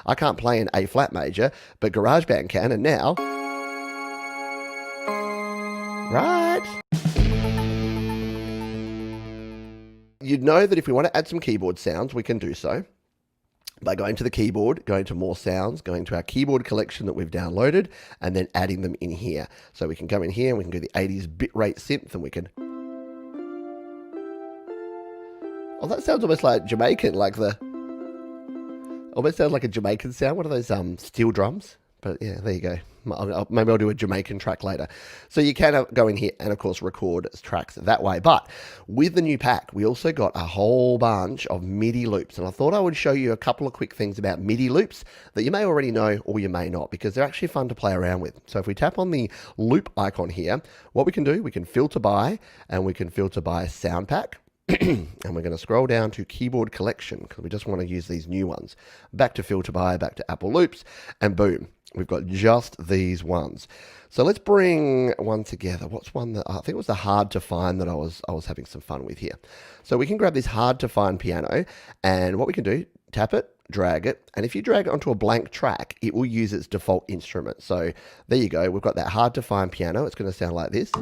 I can't play an A flat major, but GarageBand can, and now, right? You'd know that if we want to add some keyboard sounds, we can do so by going to the keyboard, going to more sounds, going to our keyboard collection that we've downloaded, and then adding them in here. So we can go in here and we can do the 80s bitrate synth, and we can... Oh, that sounds almost like Jamaican, like the... Almost sounds like a Jamaican sound. What are those steel drums? But yeah, there you go. Maybe I'll do a Jamaican track later. So you can go in here and, of course, record tracks that way. But with the new pack, we also got a whole bunch of MIDI loops. And I thought I would show you a couple of quick things about MIDI loops that you may already know or you may not, because they're actually fun to play around with. So if we tap on the loop icon here, what we can do, we can filter by, and we can filter by sound pack. And we're going to scroll down to keyboard collection because we just want to use these new ones. Back to filter by, back to Apple loops, and boom, we've got just these ones. So let's bring one together. What's one that I think it was the hard to find that I was having some fun with here. So we can grab this hard to find piano, and what we can do, tap it, drag it, and if you drag it onto a blank track, it will use its default instrument. So there you go. We've got that hard to find piano. It's going to sound like this.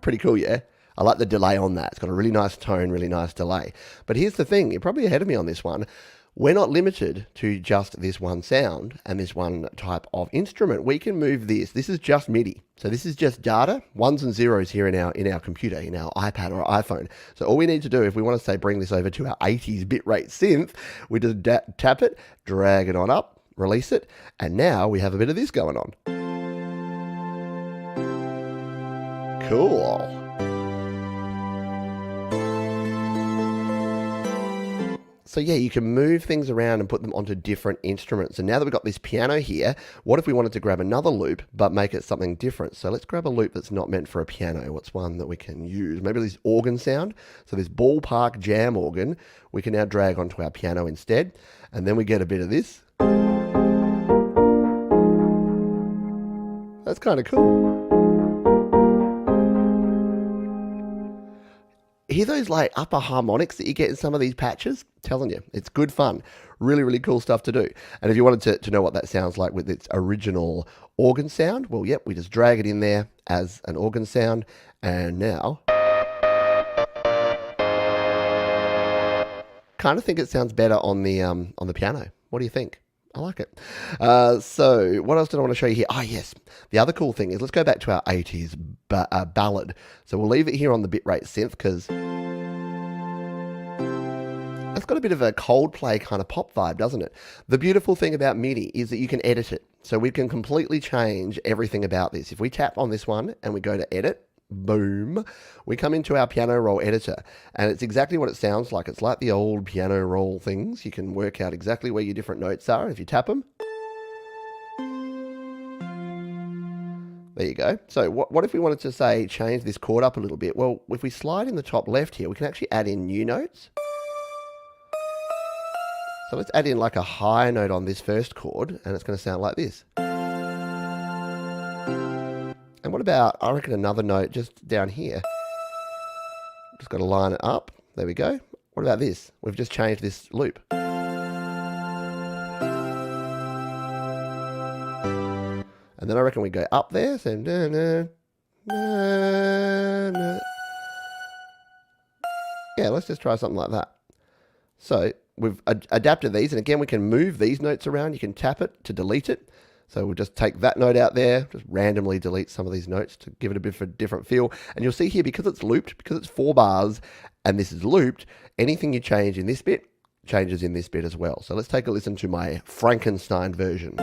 Pretty cool, yeah? I like the delay on that. It's got a really nice tone, really nice delay. But here's the thing, you're probably ahead of me on this one. We're not limited to just this one sound and this one type of instrument. We can move this. This is just MIDI. So this is just data, ones and zeros here in our computer, in our iPad or iPhone. So all we need to do, if we want to say bring this over to our 80s bitrate synth, we just tap it, drag it on up, release it, and now we have a bit of this going on. Cool. So yeah, you can move things around and put them onto different instruments. And now that we've got this piano here, what if we wanted to grab another loop, but make it something different? So let's grab a loop that's not meant for a piano. What's one that we can use? Maybe this organ sound. So this ballpark jam organ, we can now drag onto our piano instead. And then we get a bit of this. That's kind of cool. Hear those like upper harmonics that you get in some of these patches? Telling you, it's good fun. Really, really cool stuff to do. And if you wanted to know what that sounds like with its original organ sound, well, yep, we just drag it in there as an organ sound. And now, kind of think it sounds better on the piano. What do you think? I like it. So what else did I want to show you here? Oh, yes. The other cool thing is let's go back to our 80s ballad. So we'll leave it here on the bitrate synth because it's got a bit of a Coldplay kind of pop vibe, doesn't it? The beautiful thing about MIDI is that you can edit it. So we can completely change everything about this. If we tap on this one and we go to edit, boom, we come into our piano roll editor, and it's exactly what it sounds like. It's like the old piano roll things. You can work out exactly where your different notes are if you tap them. There you go. So what if we wanted to, say, change this chord up a little bit? Well, if we slide in the top left here, we can actually add in new notes. So let's add in like a high note on this first chord, and it's going to sound like this. And what about, I reckon, another note just down here? Just got to line it up. There we go. What about this? We've just changed this loop. And then I reckon we go up there. So, na, na, na, na. Yeah, let's just try something like that. So we've adapted these, and again, we can move these notes around. You can tap it to delete it. So we'll just take that note out there, just randomly delete some of these notes to give it a bit of a different feel. And you'll see here, because it's looped, because it's 4 bars, and this is looped, anything you change in this bit changes in this bit as well. So let's take a listen to my Frankenstein version.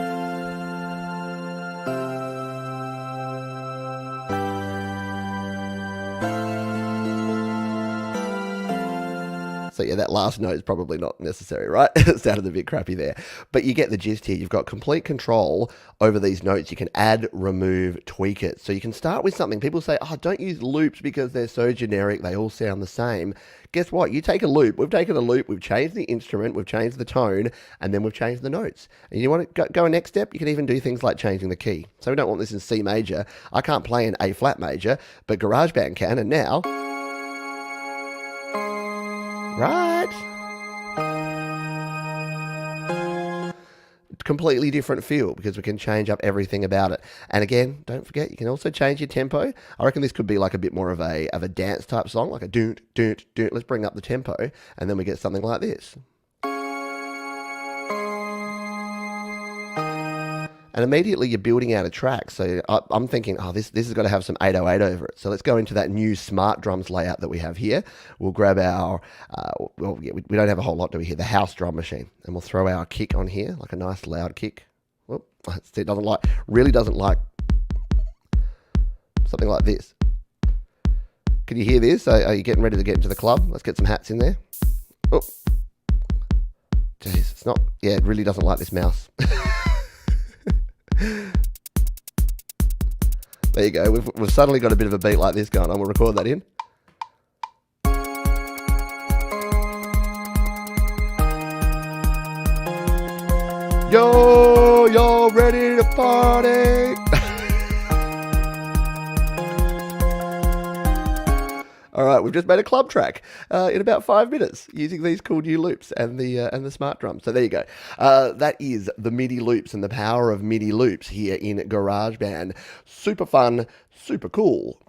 So yeah, that last note is probably not necessary, right? It sounded a bit crappy there. But you get the gist here. You've got complete control over these notes. You can add, remove, tweak it. So you can start with something. People say, oh, don't use loops because they're so generic. They all sound the same. Guess what? You take a loop. We've taken a loop. We've changed the instrument. We've changed the tone. And then we've changed the notes. And you want to go a next step? You can even do things like changing the key. So we don't want this in C major. I can't play in A flat major, but GarageBand can. And now... right? Completely different feel because we can change up everything about it. And again, don't forget, you can also change your tempo. I reckon this could be like a bit more of a dance type song, like a doont, doont, doont. Let's bring up the tempo, and then we get something like this. And immediately you're building out a track. So I'm thinking, oh, this has got to have some 808 over it. So let's go into that new smart drums layout that we have here. We'll grab our, we don't have a whole lot, do we, here? The house drum machine. And we'll throw our kick on here, like a nice loud kick. Whoop, it really doesn't like something like this. Can you hear this? Are you getting ready to get into the club? Let's get some hats in there. Oh, jeez, it's not, yeah, it really doesn't like this mouse. There you go. We've suddenly got a bit of a beat like this going on. We'll record that in. Yo, y'all ready to party? All right, we've just made a club track in about 5 minutes using these cool new loops and the smart drum. So there you go. That is the MIDI loops and the power of MIDI loops here in GarageBand. Super fun, super cool.